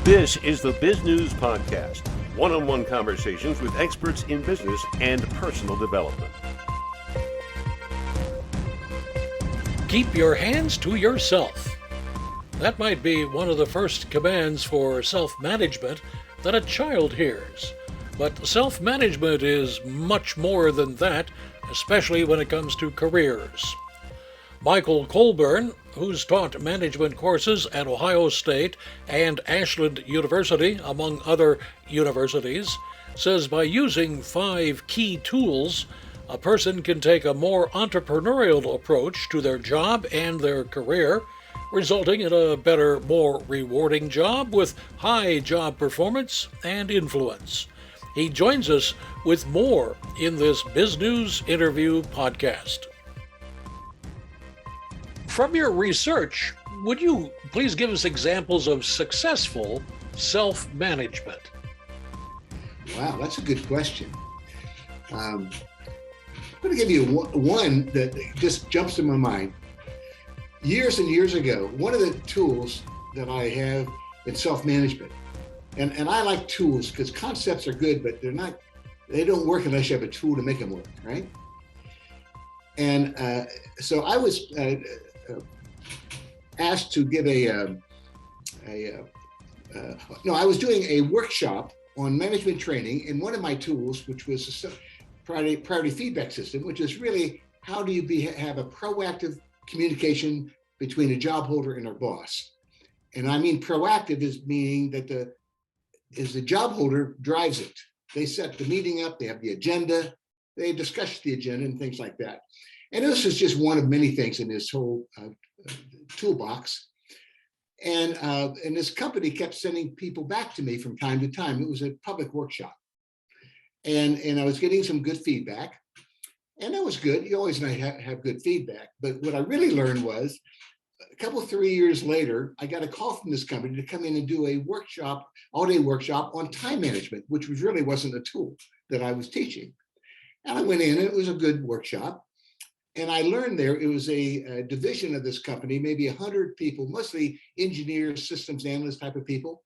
This is the Biz News Podcast, one-on-one conversations with experts in business and personal development. Keep your hands to yourself. That might be one of the first commands for self-management that a child hears. But self-management is much more than that, especially when it comes to careers. Michael Colburn, who's taught management courses at Ohio State and Ashland University, among other universities, says by using 5 key tools, a person can take a more entrepreneurial approach to their job and their career, resulting in a better, more rewarding job with high job performance and influence. He joins us with more in this Biz News interview podcast. From your research, would you please give us examples of successful self-management? Wow, that's a good question. I'm going to give you one that just jumps in my mind. Years and years ago, one of the tools that I have in self-management, and I like tools because concepts are good, but they don't work unless you have a tool to make them work, right? And so I was asked to give I was doing a workshop on management training, and one of my tools, which was a priority feedback system, which is really how do you have a proactive communication between a job holder and our boss. And I mean proactive is meaning that the job holder drives it. They set the meeting up, they have the agenda, they discuss the agenda and things like that. And this is just one of many things in this whole toolbox. And this company kept sending people back to me from time to time. It was a public workshop. And I was getting some good feedback. And that was good. You always have good feedback. But what I really learned was, a couple, 3 years later, I got a call from this company to come in and do a workshop, all-day workshop on time management, which really wasn't a tool that I was teaching. And I went in, and it was a good workshop. And I learned there, it was a division of this company, maybe 100 people, mostly engineers, systems analysts type of people.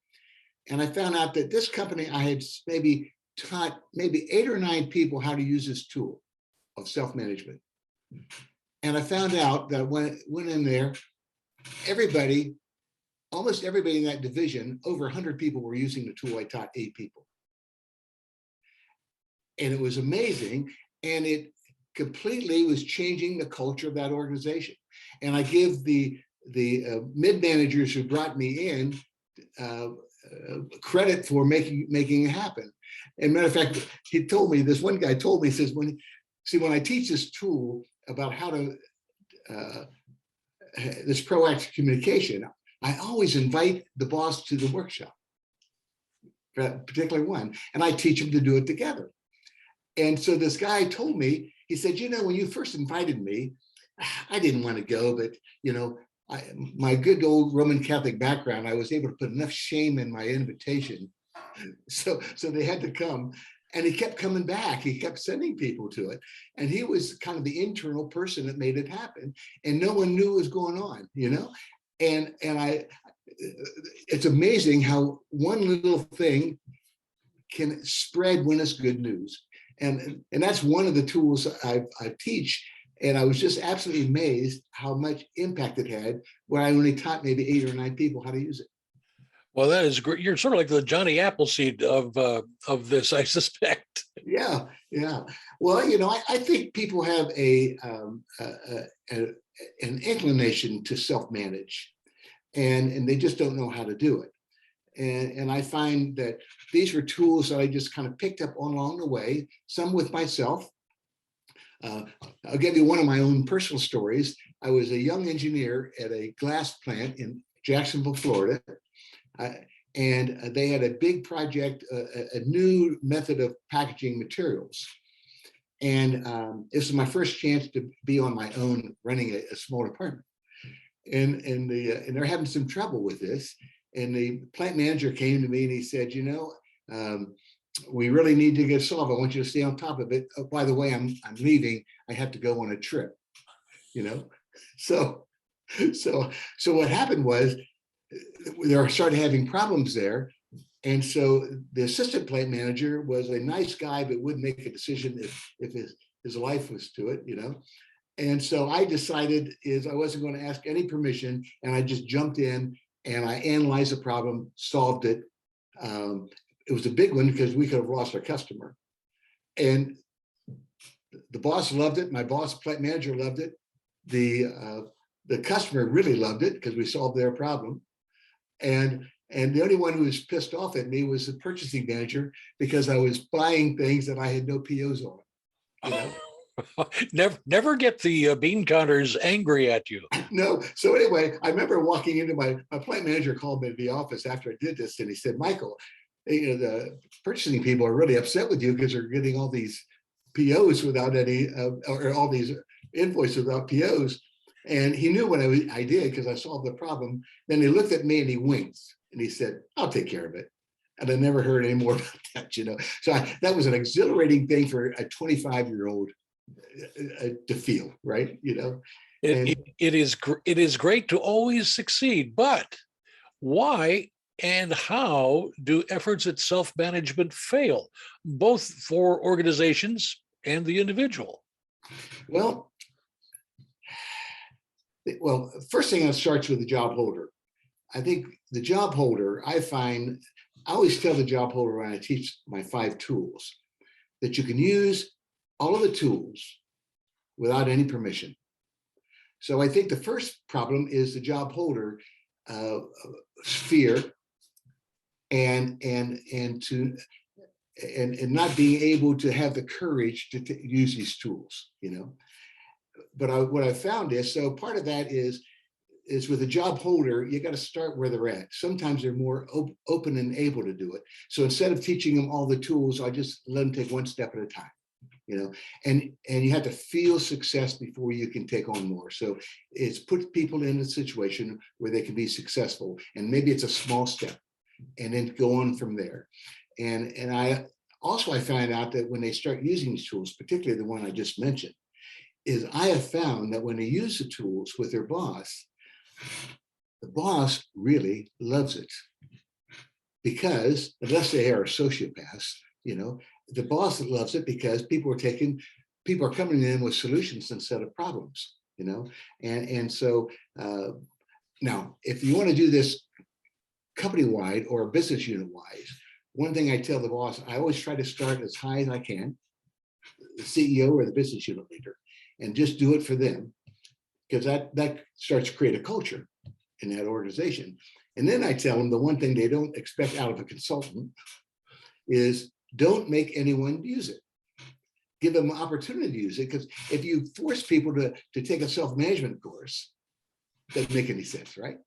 And I found out that this company, I had maybe taught 8 or 9 people how to use this tool of self-management. And I found out that when I went in there, almost everybody in that division, over 100 people were using the tool I taught 8 people. And it was amazing. And it completely was changing the culture of that organization. And I give the mid-managers who brought me in credit for making it happen. And matter of fact, this one guy told me, he says, when I teach this tool about how to, this proactive communication, I always invite the boss to the workshop, that particular one, and I teach them to do it together. And so this guy told me, he said, when you first invited me, I didn't want to go, but my good old Roman Catholic background, I was able to put enough shame in my invitation. So they had to come, and he kept coming back. He kept sending people to it. And he was kind of the internal person that made it happen. And no one knew what was going on, And it's amazing how one little thing can spread when it's good news. And that's one of the tools I teach. And I was just absolutely amazed how much impact it had when I only taught maybe 8 or 9 people how to use it. Well, that is great. You're sort of like the Johnny Appleseed of this, I suspect. Yeah. Well, I think people have an inclination to self-manage, and they just don't know how to do it. And I find that these were tools that I just kind of picked up along the way, some with myself. I'll give you one of my own personal stories. I was a young engineer at a glass plant in Jacksonville, Florida. And they had a big project, a new method of packaging materials. And this was my first chance to be on my own running a small department. And they're having some trouble with this. And the plant manager came to me and he said, we really need to get solved. I want you to stay on top of it. Oh, by the way, I'm leaving. I have to go on a trip, So what happened was they started having problems there. And so the assistant plant manager was a nice guy, but wouldn't make a decision if his life was to it, And so I decided I wasn't going to ask any permission, and I just jumped in and I analyzed the problem, solved it. It was a big one because we could have lost our customer. And the boss loved it. My plant manager loved it. The customer really loved it because we solved their problem. And the only one who was pissed off at me was the purchasing manager because I was buying things that I had no POs on. Never get the bean counters angry at you. No. So anyway, I remember walking into my plant manager called me to the office after I did this, and he said, "Michael, the purchasing people are really upset with you because they're getting all these POs without any, or all these invoices without POs." And he knew what I did because I solved the problem. Then he looked at me and he winked and he said, "I'll take care of it." And I never heard any more about that, So that was an exhilarating thing for a 25-year-old to feel, right? It is great to always succeed, but why and how do efforts at self-management fail, both for organizations and the individual? Well, first thing, it starts with the job holder. I think the job holder, I always tell the job holder when I teach my 5 tools that you can use all of the tools without any permission. So I think the first problem is the job holder fear and not being able to have the courage to use these tools, But what I found is, so part of that is with a job holder, you got to start where they're at. Sometimes they're more open and able to do it. So instead of teaching them all the tools, I just let them take one step at a time, and you have to feel success before you can take on more. So it's put people in a situation where they can be successful, and maybe it's a small step and then go on from there. And I found out that when they start using these tools, particularly the one I just mentioned, is I have found that when they use the tools with their boss, the boss really loves it, because unless they are sociopaths, the boss loves it because people are coming in with solutions instead of problems, and so now if you want to do this company-wide or business unit-wise, one thing I tell the boss, I always try to start as high as I can, the CEO or the business unit leader, and just do it for them, because that starts to create a culture in that organization. And then I tell them the one thing they don't expect out of a consultant is don't make anyone use it. Give them an opportunity to use it, because if you force people to take a self-management course, it doesn't make any sense, right?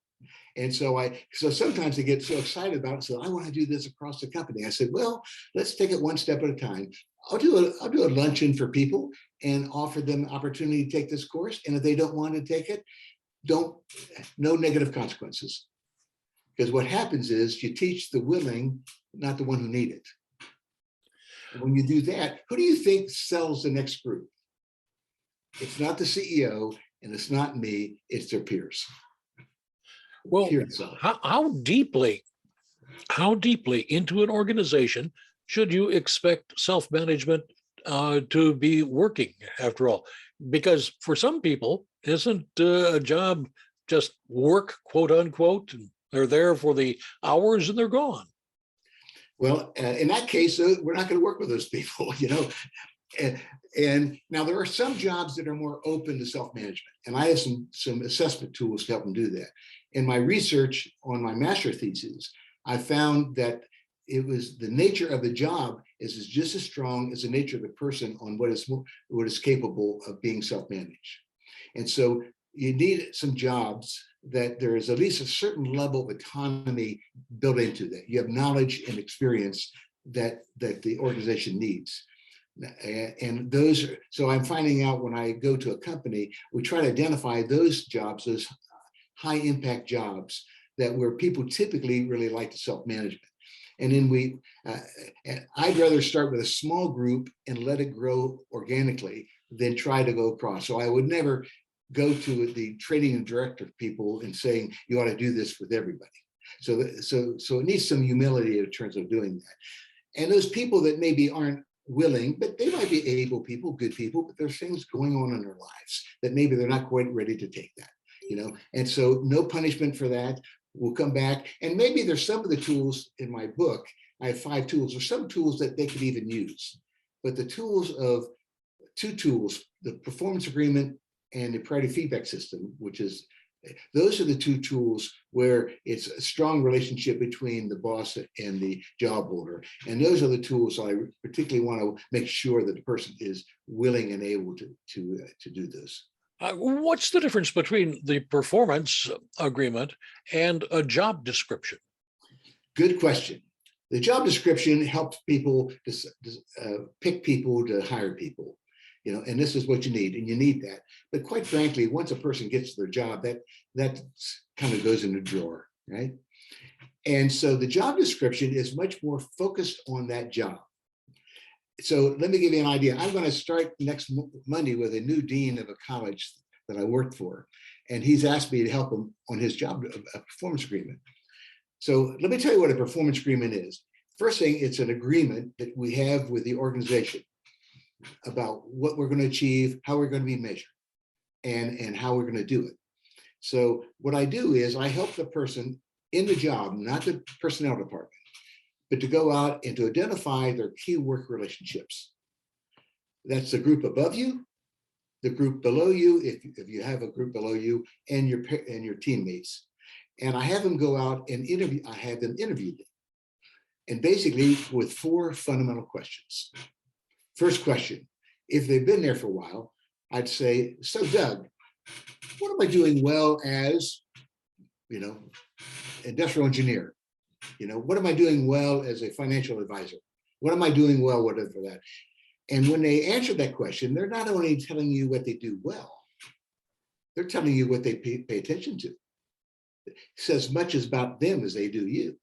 And so sometimes they get so excited about it. So I want to do this across the company. I said, well, let's take it one step at a time. I'll do a luncheon for people and offer them opportunity to take this course. And if they don't want to take it, no negative consequences. Because what happens is you teach the willing, not the one who need it. And when you do that, who do you think sells the next group? It's not the CEO and it's not me, it's their peers. Well, how deeply into an organization should you expect self-management to be working, after all? Because for some people, isn't a job just work, quote unquote, and they're there for the hours and they're gone? Well, in that case, we're not going to work with those people, And now there are some jobs that are more open to self-management, and I have some assessment tools to help them do that. In my research on my master thesis, I found that it was the nature of the job is just as strong as the nature of the person on what is capable of being self-managed. And so you need some jobs that there is at least a certain level of autonomy built into that. You have knowledge and experience that the organization needs. And so I'm finding out when I go to a company, we try to identify those jobs, those high impact jobs where people typically really like the self-management. And then I'd rather start with a small group and let it grow organically than try to go across. So I would never go to the training and director people and saying, you ought to do this with everybody. So it needs some humility in terms of doing that. And those people that maybe aren't willing, but they might be able people, good people, but there's things going on in their lives that maybe they're not quite ready to take that, and so no punishment for that. We'll come back, and maybe there's some of the tools in my book. I have 5 tools, or some tools that they could even use, but the two tools, the performance agreement and the priority feedback system, those are the 2 tools where it's a strong relationship between the boss and the job holder. And those are the tools I particularly want to make sure that the person is willing and able to do this. What's the difference between the performance agreement and a job description? Good question. The job description helps people to pick people to hire people. And this is what you need, and you need that. But quite frankly, once a person gets to their job, that kind of goes in the drawer, right? And so the job description is much more focused on that job. So let me give you an idea. I'm going to start next Monday with a new dean of a college that I worked for, and he's asked me to help him on his job, a performance agreement. So let me tell you what a performance agreement is. First thing, it's an agreement that we have with the organization about what we're going to achieve, how we're going to be measured, and how we're going to do it. So what I do is I help the person in the job, not the personnel department, but to go out and to identify their key work relationships. That's the group above you, the group below you, if you have a group below you, and your teammates. And I have them go out and interview. I have them interview them, and basically with 4 fundamental questions. First question, if they've been there for a while, I'd say, so Doug, what am I doing well as, industrial engineer? What am I doing well as a financial advisor? What am I doing well, whatever that? And when they answer that question, they're not only telling you what they do well, they're telling you what they pay attention to. It says as much about them as they do you,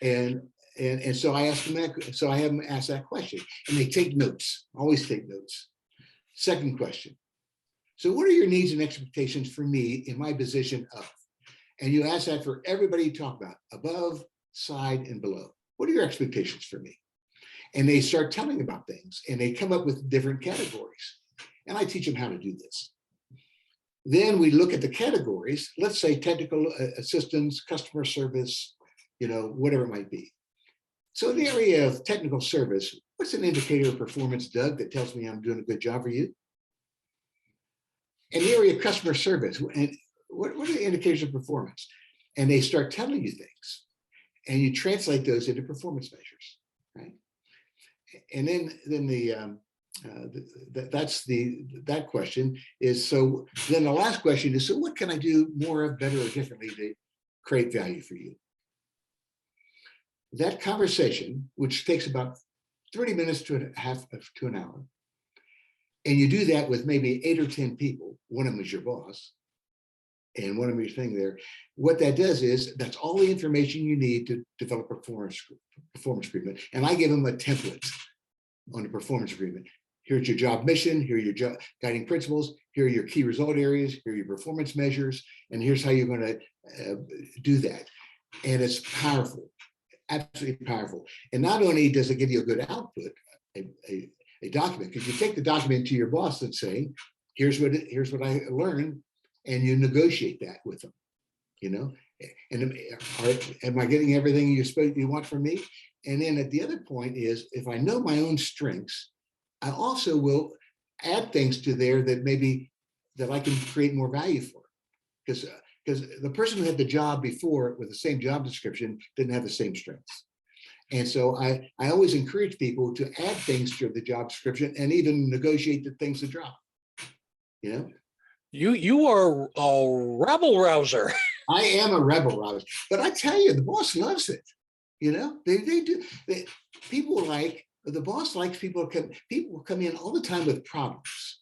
And so I ask them that. So I have them ask that question, and they take notes. Always take notes. Second question. So what are your needs and expectations for me in my position of? And you ask that for everybody you talk about, above, side, and below. What are your expectations for me? And they start telling about things, and they come up with different categories. And I teach them how to do this. Then we look at the categories. Let's say technical assistance, customer service, whatever it might be. So in the area of technical service, what's an indicator of performance, Doug, that tells me I'm doing a good job for you? In the area of customer service, and what are the indicators of performance? And they start telling you things, and you translate those into performance measures, right? And then that question is, so then the last question is, so what can I do more of, better, or differently to create value for you? That conversation, which takes about 30 minutes to an hour, and you do that with maybe 8 or 10 people, one of them is your boss, and one of them is thing there, what that does is, that's all the information you need to develop a performance agreement. And I give them a template on the performance agreement. Here's your job mission, here are your job guiding principles, here are your key result areas, here are your performance measures, and here's how you're going to do that. And it's powerful. Absolutely powerful. And not only does it give you a good output, a document, because you take the document to your boss and say, here's what I learned, and you negotiate that with them, and am I getting everything you want from me? And then at the other point is, if I know my own strengths, I also will add things to there that I can create more value for, because the person who had the job before with the same job description didn't have the same strengths. And so I always encourage people to add things to the job description and even negotiate the things to drop. You are a rabble rouser. I am a rebel rouser, but I tell you, the boss loves it. They do. The boss likes people come in all the time with problems,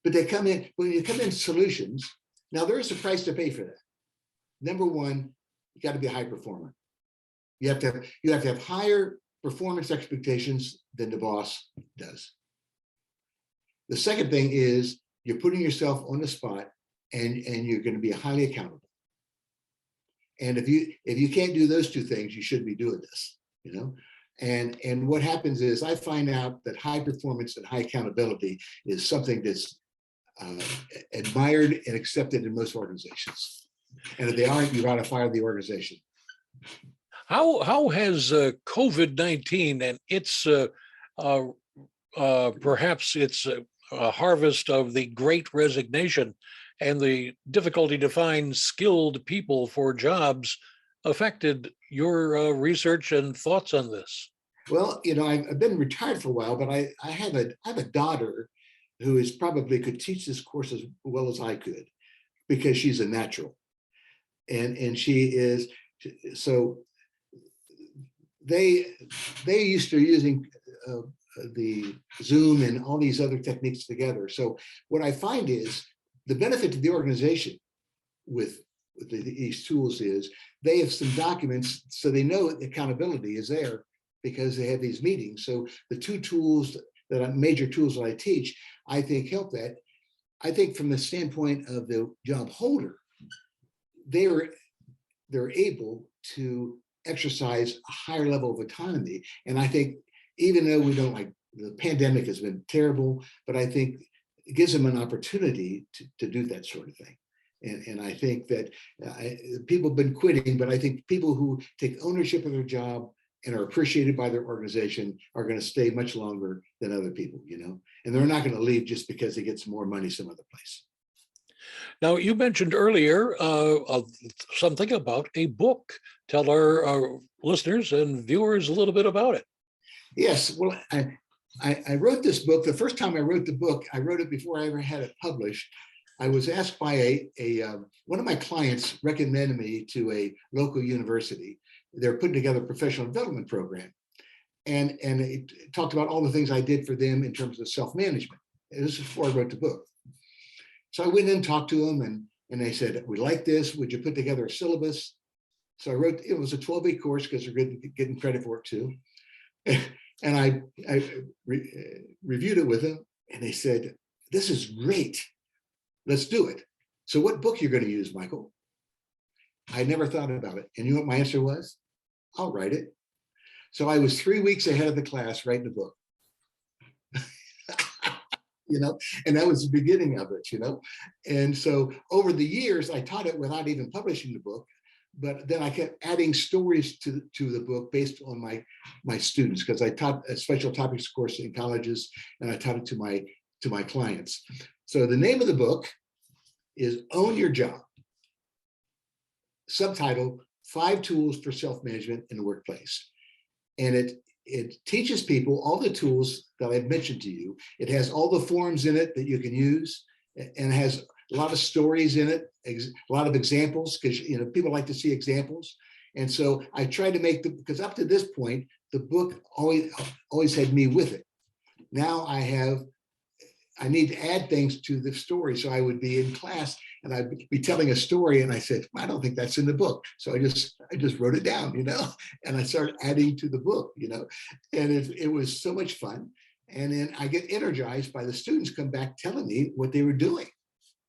but they come in, when you come in solutions. Now there is a price to pay for that. Number one, you got to be a high performer. You have to have higher performance expectations than the boss does. The second thing is you're putting yourself on the spot, and you're going to be highly accountable. And if you can't do those two things, you shouldn't be doing this, you know. And what happens is I find out that high performance and high accountability is something that's admired and accepted in most organizations. And if they aren't, you got to fire the organization. How has COVID-19 and its perhaps its harvest of the Great Resignation and the difficulty to find skilled people for jobs affected your research and thoughts on this? Well, you know, I've been retired for a while, but I have a daughter who is probably could teach this course as well as I could, because she's a natural, and she is. So they used to using the Zoom and all these other techniques together. So what I find is the benefit to the organization with these tools is they have some documents, so they know accountability is there because they have these meetings. So the two tools major tools that I teach, I think help that. I think from the standpoint of the job holder, they're able to exercise a higher level of autonomy. And I think even though we don't like, the pandemic has been terrible, but I think it gives them an opportunity to do that sort of thing. And I think that people have been quitting, but I think people who take ownership of their job and are appreciated by their organization are going to stay much longer than other people, you know, and they're not going to leave just because they get some more money some other place. Now, you mentioned earlier something about a book. Tell our listeners and viewers a little bit about it. Yes, well, I wrote this book. The first time I wrote the book, I wrote it before I ever had it published. I was asked by one of my clients recommended me to a local university. They're putting together a professional development program. And it talked about all the things I did for them in terms of self-management. This is before I wrote the book. So I went in and talked to them, and they said, we like this. Would you put together a syllabus? So I wrote, it was a 12-week course because they're getting credit for it too. And I reviewed it with them, and they said, this is great. Let's do it. So what book you're going to use, Michael? I never thought about it. And you know what my answer was? I'll write it. So I was 3 weeks ahead of the class writing the book. You know, and that was the beginning of it, you know. And so over the years, I taught it without even publishing the book. But then I kept adding stories to the book based on my students, because I taught a special topics course in colleges, and I taught it to my clients. So the name of the book is Own Your Job. Subtitle, 5 Tools for Self-Management in the Workplace. And it teaches people all the tools that I've mentioned to you. It has all the forms in it that you can use, and has a lot of stories in it, a lot of examples, because you know people like to see examples. And so I tried to make because up to this point, the book always had me with it. Now I need to add things to the story. So I would be in class and I'd be telling a story, and I said, I don't think that's in the book. So I just wrote it down, you know, and I started adding to the book, you know, and it was so much fun. And then I get energized by the students come back telling me what they were doing,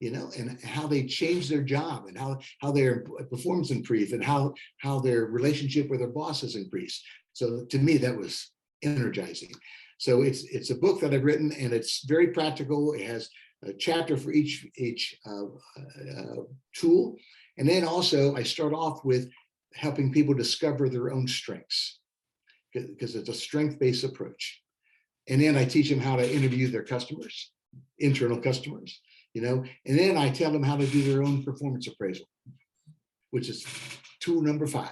you know, and how they changed their job, and how their performance improved, and how their relationship with their boss has increased. So to me, that was energizing. So it's a book that I've written, and it's very practical. It has a chapter for each tool. And then also I start off with helping people discover their own strengths, because it's a strength-based approach. And then I teach them how to interview their customers, internal customers, you know, and then I tell them how to do their own performance appraisal, which is tool number 5.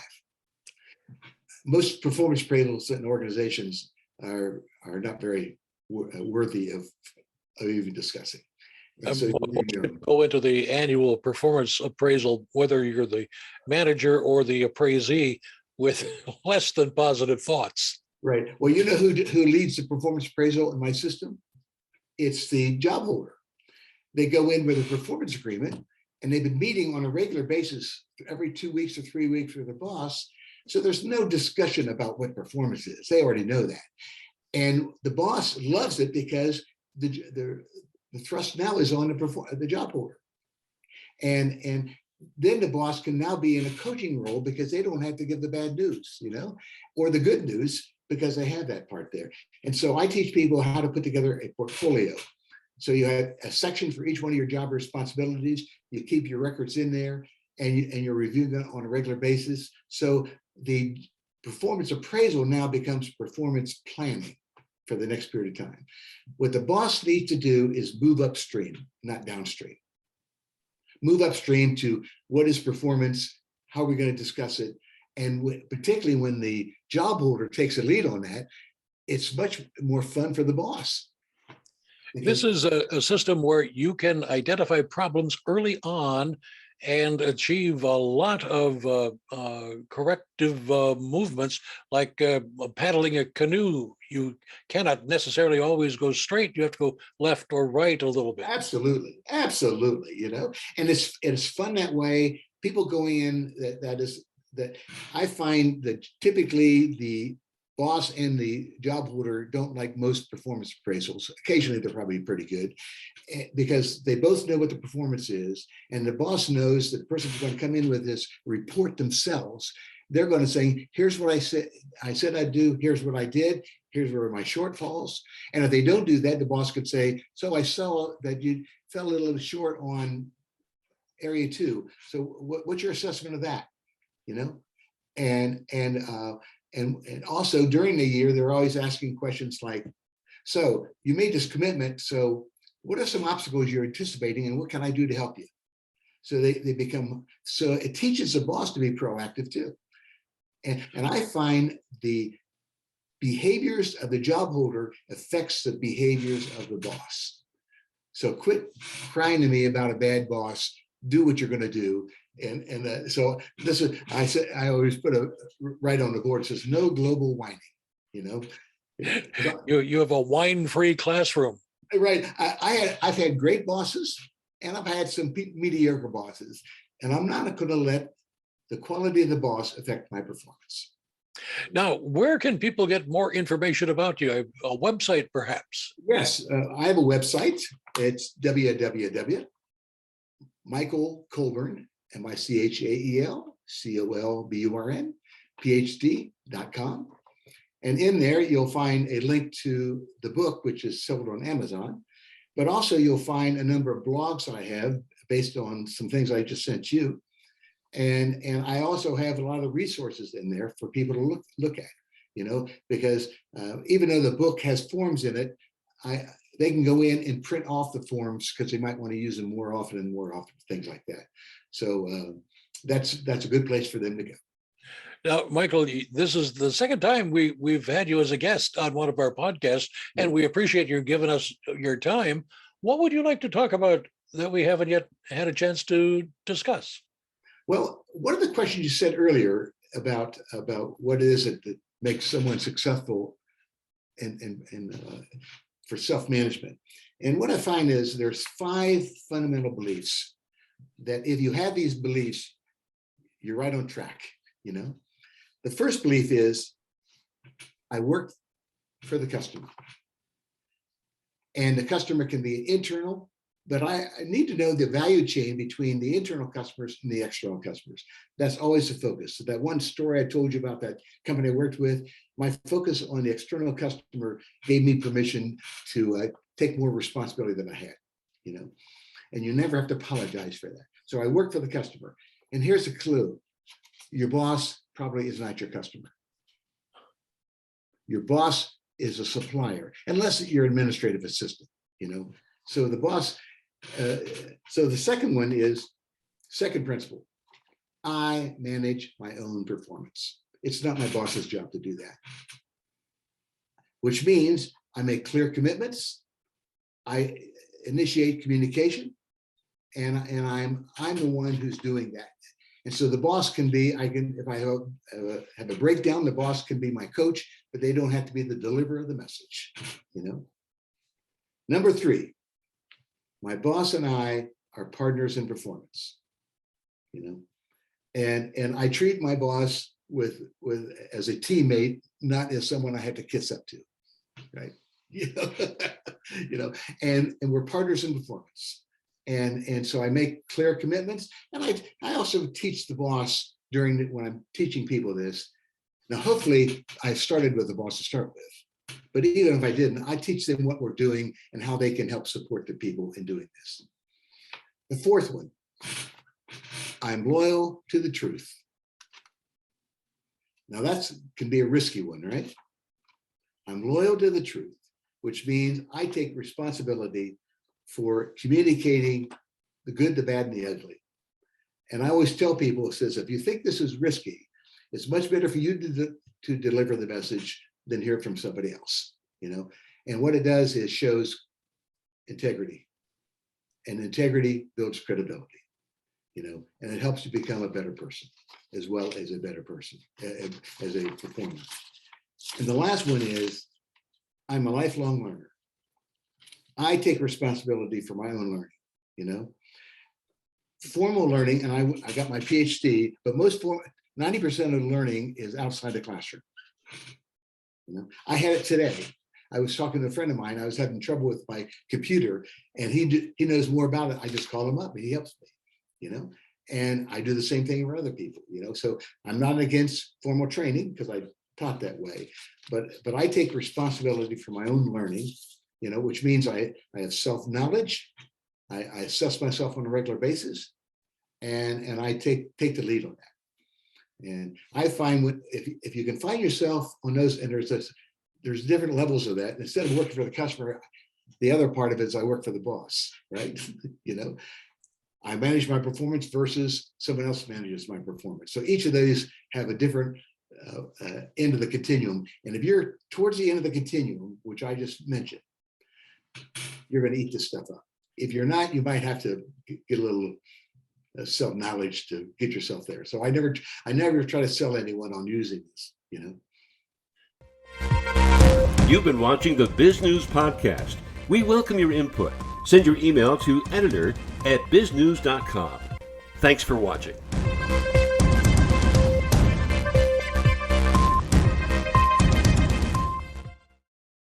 Most performance appraisals in organizations are not very worthy of even discussing. So, go into the annual performance appraisal, whether you're the manager or the appraisee, with less than positive thoughts. Right. Well, you know who leads the performance appraisal in my system? It's the job holder. They go in with a performance agreement, and they've been meeting on a regular basis every 2 weeks or 3 weeks with the boss. So there's no discussion about what performance is. They already know that. And the boss loves it because the the thrust now is on the job holder. And then the boss can now be in a coaching role because they don't have to give the bad news, or the good news because they have that part there. And so I teach people how to put together a portfolio. So you have a section for each one of your job responsibilities. You keep your records in there, and you're reviewing them on a regular basis. So the performance appraisal now becomes performance planning for the next period of time. What the boss needs to do is move upstream, not downstream. Move upstream to what is performance, how are we going to discuss it, and particularly when the job holder takes a lead on that, it's much more fun for the boss. This is a system where you can identify problems early on and achieve a lot of corrective movements, like paddling a canoe. You cannot necessarily always go straight. You have to go left or right a little bit. Absolutely. And it's fun that way. People going in, that I find that typically the boss and the job holder don't like most performance appraisals. Occasionally, they're probably pretty good because they both know what the performance is. And the boss knows that the person who's going to come in with this report themselves, they're going to say, here's what I said I'd do. Here's what I did. Here's where my shortfalls. And if they don't do that, the boss could say, so I saw that you fell a little short on area 2. So what's your assessment of that? And also during the year, they're always asking questions like, so you made this commitment. So what are some obstacles you're anticipating and what can I do to help you? So they become, so it teaches the boss to be proactive too. And I find the behaviors of the job holder affects the behaviors of the boss. So quit crying to me about a bad boss, do what you're going to do. And so this is, I always put a right on the board, it says no global whining, You have a whine-free classroom. Right. I've had great bosses and I've had some mediocre bosses, and I'm not going to let the quality of the boss affect my performance. Now, where can people get more information about you? A website, perhaps? Yes, I have a website. It's www.Michael Colburn, MICHAEL PhD.com. And in there, you'll find a link to the book, which is sold on Amazon. But also you'll find a number of blogs I have based on some things I just sent you. And I also have a lot of resources in there for people to look at, because even though the book has forms in it, they can go in and print off the forms because they might want to use them more often, things like that. So that's a good place for them to go. Now, Michael, this is the second time we've had you as a guest on one of our podcasts, and we appreciate you giving us your time. What would you like to talk about that we haven't yet had a chance to discuss? Well, one of the questions you said earlier about what is it that makes someone successful and for self-management. And what I find is there's 5 fundamental beliefs that if you have these beliefs, you're right on track, The first belief is I work for the customer. And the customer can be internal, but I need to know the value chain between the internal customers and the external customers. That's always the focus. So that one story I told you about that company I worked with, my focus on the external customer gave me permission to take more responsibility than I had, and you never have to apologize for that. So I work for the customer. And here's a clue. Your boss probably is not your customer. Your boss is a supplier, unless you're administrative assistant, So the boss, so the second one is, second principle, I manage my own performance. It's not my boss's job to do that. Which means I make clear commitments, I initiate communication, and I'm the one who's doing that. And so the boss can be, if I have a breakdown, the boss can be my coach, but they don't have to be the deliverer of the message, Number 3, my boss and I are partners in performance, and I treat my boss with as a teammate, not as someone I have to kiss up to, right? you know, you know, and we're partners in performance. And so I make clear commitments. And I also teach the boss when I'm teaching people this. Now, hopefully I started with the boss to start with, but even if I didn't, I teach them what we're doing and how they can help support the people in doing this. The fourth one, I'm loyal to the truth. Now that can be a risky one, right? I'm loyal to the truth, which means I take responsibility for communicating the good, the bad, and the ugly. And I always tell people, it says, if you think this is risky, it's much better for you to deliver the message than hear it from somebody else, you know? And what it does is shows integrity, and integrity builds credibility, you know, and it helps you become a better person as well as a better person, as a performer. And the last one is, I'm a lifelong learner. I take responsibility for my own learning, you know. Formal learning, and I got my PhD, but 90% of learning is outside the classroom. You know, I had it today. I was talking to a friend of mine. I was having trouble with my computer, and he knows more about it. I just call him up, and he helps me, you know. And I do the same thing for other people, you know. So I'm not against formal training because I taught that way, but I take responsibility for my own learning, you know, which means I have self-knowledge. I assess myself on a regular basis, and I take the lead on that. And I find if you can find yourself on those, and there's different levels of that. Instead of working for the customer, the other part of it is I work for the boss, right? You know, I manage my performance versus someone else manages my performance. So each of those have a different end of the continuum. And if you're towards the end of the continuum, which I just mentioned, you're going to eat this stuff up. If you're not, you might have to get a little self-knowledge to get yourself there. So I never try to sell anyone on using this, you know. You've been watching the Biz News Podcast. We welcome your input. Send your email to editor@biznews.com. Thanks for watching.